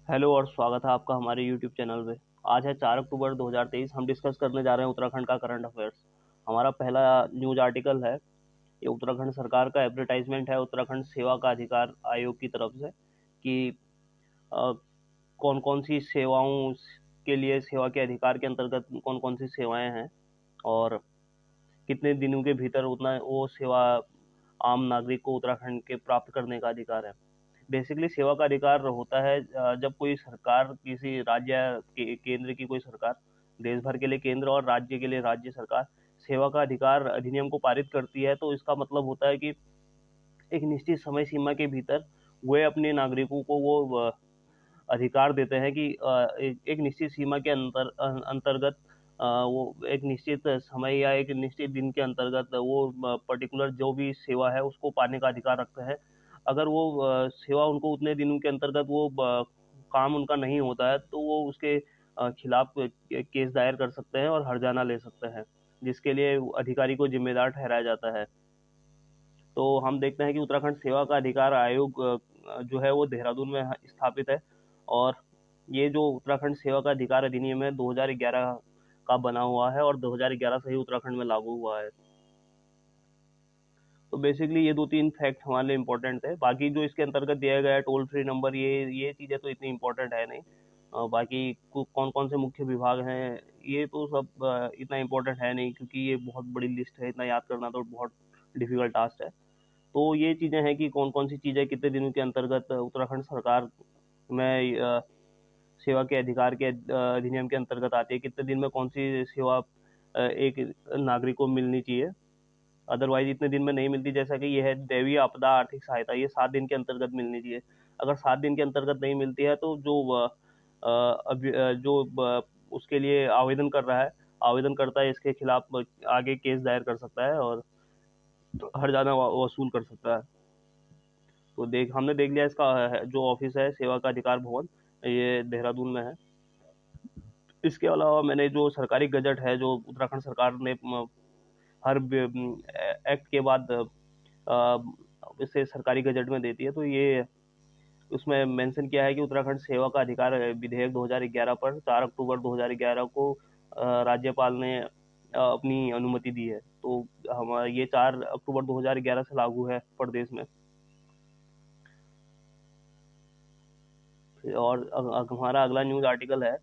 Hello और स्वागत है आपका हमारे यूट्यूब चैनल पे। आज है 4 अक्टूबर 2023। हम डिस्कस करने जा रहे हैं उत्तराखंड का करंट अफेयर्स। हमारा पहला न्यूज आर्टिकल है, ये उत्तराखंड सरकार का एडवर्टाइजमेंट है उत्तराखंड सेवा का अधिकार आयोग की तरफ से कि कौन कौन सी सेवाओं के लिए सेवा के अधिकार के अंतर्गत कौन कौन सी सेवाएं हैं और कितने दिनों के भीतर उतना वो सेवा आम नागरिक को उत्तराखंड के प्राप्त करने का अधिकार है। बेसिकली सेवा का अधिकार होता है जब कोई सरकार किसी राज्य केंद्र की कोई सरकार, देश भर के लिए केंद्र और राज्य के लिए राज्य सरकार सेवा का अधिकार अधिनियम को पारित करती है, तो इसका मतलब होता है कि एक निश्चित समय सीमा के भीतर वे अपने नागरिकों को वो अधिकार देते हैं कि एक निश्चित सीमा के अंतर्गत वो एक निश्चित समय या एक निश्चित दिन के अंतर्गत वो पर्टिकुलर जो भी सेवा है उसको पाने का अधिकार रखते हैं। अगर वो सेवा उनको उतने दिनों के अंतर्गत वो काम उनका नहीं होता है तो वो उसके खिलाफ केस दायर कर सकते हैं और हर्जाना ले सकते हैं, जिसके लिए अधिकारी को जिम्मेदार ठहराया जाता है। तो हम देखते हैं कि उत्तराखंड सेवा का अधिकार आयोग जो है वो देहरादून में स्थापित है और ये जो उत्तराखंड सेवा का अधिकार अधिनियम है 2011 का बना हुआ है और 2011 से ही उत्तराखंड में लागू हुआ है। तो बेसिकली ये दो तीन फैक्ट हमारे लिए इम्पोर्टेंट थे। बाकी जो इसके अंतर्गत दिया गया है टोल फ्री नंबर, ये चीज़ें तो इतनी इम्पोर्टेंट है नहीं। बाकी कौन कौन से मुख्य विभाग हैं ये तो सब इतना इम्पोर्टेंट है नहीं, क्योंकि ये बहुत बड़ी लिस्ट है, इतना याद करना तो बहुत डिफिकल्ट टास्क है। तो ये चीज़ें हैं कि कौन कौन सी चीज़ें कितने दिनों के अंतर्गत उत्तराखंड सरकार में सेवा के अधिकार के अधिनियम के अंतर्गत आती है, कितने दिन में कौन सी सेवा एक नागरिक को मिलनी चाहिए, अदरवाइज इतने दिन में नहीं मिलती। जैसा कि ये है दैवीय आपदा आर्थिक सहायता, ये 7 दिन के अंतर्गत मिलनी चाहिए। अगर 7 दिन के अंतर्गत नहीं मिलती है तो उसके लिए आवेदन कर रहा है, आवेदन करता है, इसके खिलाफ आगे केस दायर कर सकता है और हर्जाना वसूल कर सकता है। तो हमने देख लिया इसका जो ऑफिस है सेवा का अधिकार भवन, ये देहरादून में है। इसके अलावा मैंने जो सरकारी गजट है जो उत्तराखंड सरकार ने हर एक्ट के बाद इसे सरकारी गजट में देती है, तो ये उसमें मेंशन किया है कि उत्तराखंड सेवा का अधिकार विधेयक 2011 पर 4 अक्टूबर 2011 को राज्यपाल ने अपनी अनुमति दी है। तो हम ये 4 अक्टूबर 2011 से लागू है प्रदेश में। और हमारा अगला न्यूज आर्टिकल है,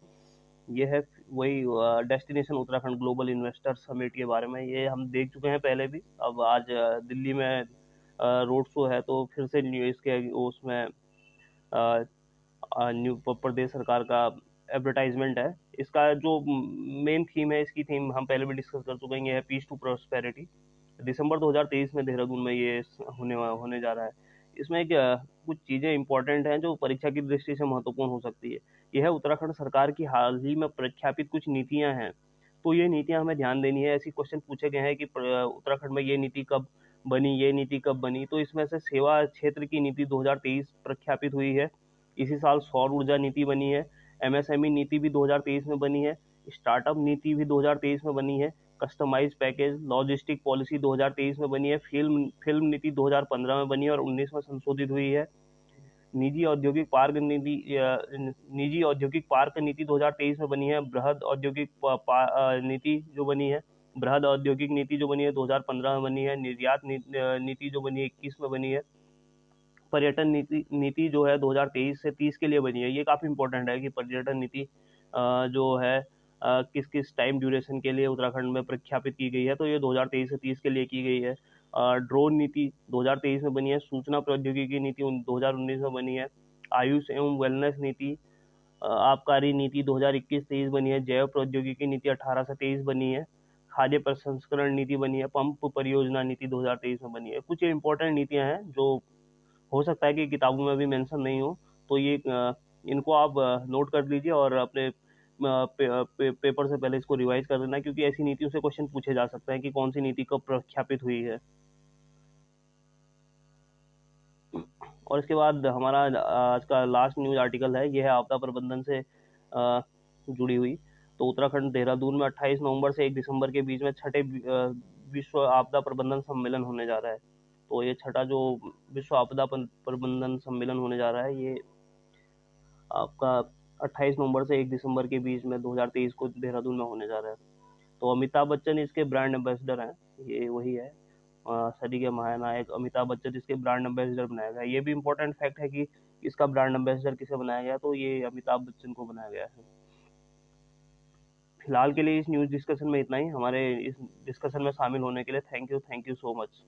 ये है वही destination Uttarakhand global investor summit के बारे में। ये हम देख चुके हैं पहले भी, अब आज दिल्ली में रोड शो है तो फिर से इसके उसमें न्यू प्रदेश सरकार का एडवर्टाइजमेंट है। इसका जो मेन थीम है, इसकी थीम हम पहले भी डिस्कस कर चुके हैं, ये है पीस टू प्रोस्पेरिटी। दिसंबर 2023 में देहरादून में ये होने जा रहा है। इसमें कुछ चीज़ें इंपॉर्टेंट हैं जो परीक्षा की दृष्टि से महत्वपूर्ण हो सकती है। यह है उत्तराखंड सरकार की हाल ही में प्रख्यापित कुछ नीतियां हैं, तो ये नीतियां हमें ध्यान देनी है। ऐसी क्वेश्चन पूछे गए हैं कि उत्तराखंड में ये नीति कब बनी, ये नीति कब बनी। तो इसमें से सेवा क्षेत्र की नीति 2023 प्रख्यापित हुई है। इसी साल सौर ऊर्जा नीति बनी है, एमएसएमई नीति भी 2023 में बनी है, स्टार्टअप नीति भी 2023 में बनी है, कस्टमाइज पैकेज लॉजिस्टिक पॉलिसी 2023 में बनी है, फिल्म फिल्म नीति 2015 में बनी है और 19 में संशोधित हुई है। निजी औद्योगिक पार्क नीति 2023 में बनी है। बृहद औद्योगिक नीति जो बनी है, बृहद औद्योगिक नीति जो बनी है 2015 में बनी है। निर्यात नीति जो बनी है 21 में बनी है। पर्यटन नीति जो है 2023 से 30 के लिए बनी है। ये काफ़ी इंपॉर्टेंट है कि पर्यटन नीति जो है किस किस टाइम ड्यूरेशन के लिए उत्तराखंड में प्रख्यापित की गई है, तो ये 2023 से 30 के लिए की गई है। ड्रोन नीति 2023 में बनी है। सूचना प्रौद्योगिकी नीति 2019 में बनी है। आयुष एवं वेलनेस नीति आबकारी नीति 2021-23 बनी है। जैव प्रौद्योगिकी नीति 18 से 23 बनी है। खाद्य प्रसंस्करण नीति बनी है। पंप परियोजना नीति 2023 में बनी है। कुछ इंपॉर्टेंट नीतियां हैं जो हो सकता है कि किताबों में भी मेंशन नहीं हो, तो ये इनको आप नोट कर लीजिए और अपने पेपर से पहले इसको रिवाइज कर लेना, क्योंकि ऐसी नीतियों से क्वेश्चन पूछे जा सकते हैं कि कौन सी नीति कब प्रख्यापित हुई है। और इसके बाद हमारा आज का लास्ट न्यूज आर्टिकल है, ये है आपदा प्रबंधन से जुड़ी हुई। तो उत्तराखंड देहरादून में 28 नवंबर से 1 दिसंबर के बीच में छठे विश्व आपदा प्रबंधन सम्मेलन होने जा रहा है। तो ये छठा जो विश्व आपदा प्रबंधन सम्मेलन होने जा रहा है, ये आपका 28 नवंबर से 1 दिसंबर के बीच में 2023 को देहरादून में होने जा रहा है। तो अमिताभ बच्चन इसके ब्रांड एम्बेसडर हैं। ये वही है, सदी के महानायक अमिताभ बच्चन इसके ब्रांड एम्बेसडर बनाया गया है। ये भी इम्पोर्टेंट फैक्ट है कि इसका ब्रांड एम्बेसडर किसे बनाया गया, तो ये अमिताभ बच्चन को बनाया गया है। फिलहाल के लिए इस न्यूज़ डिस्कशन में इतना ही। हमारे इस डिस्कशन में शामिल होने के लिए थैंक यू सो मच।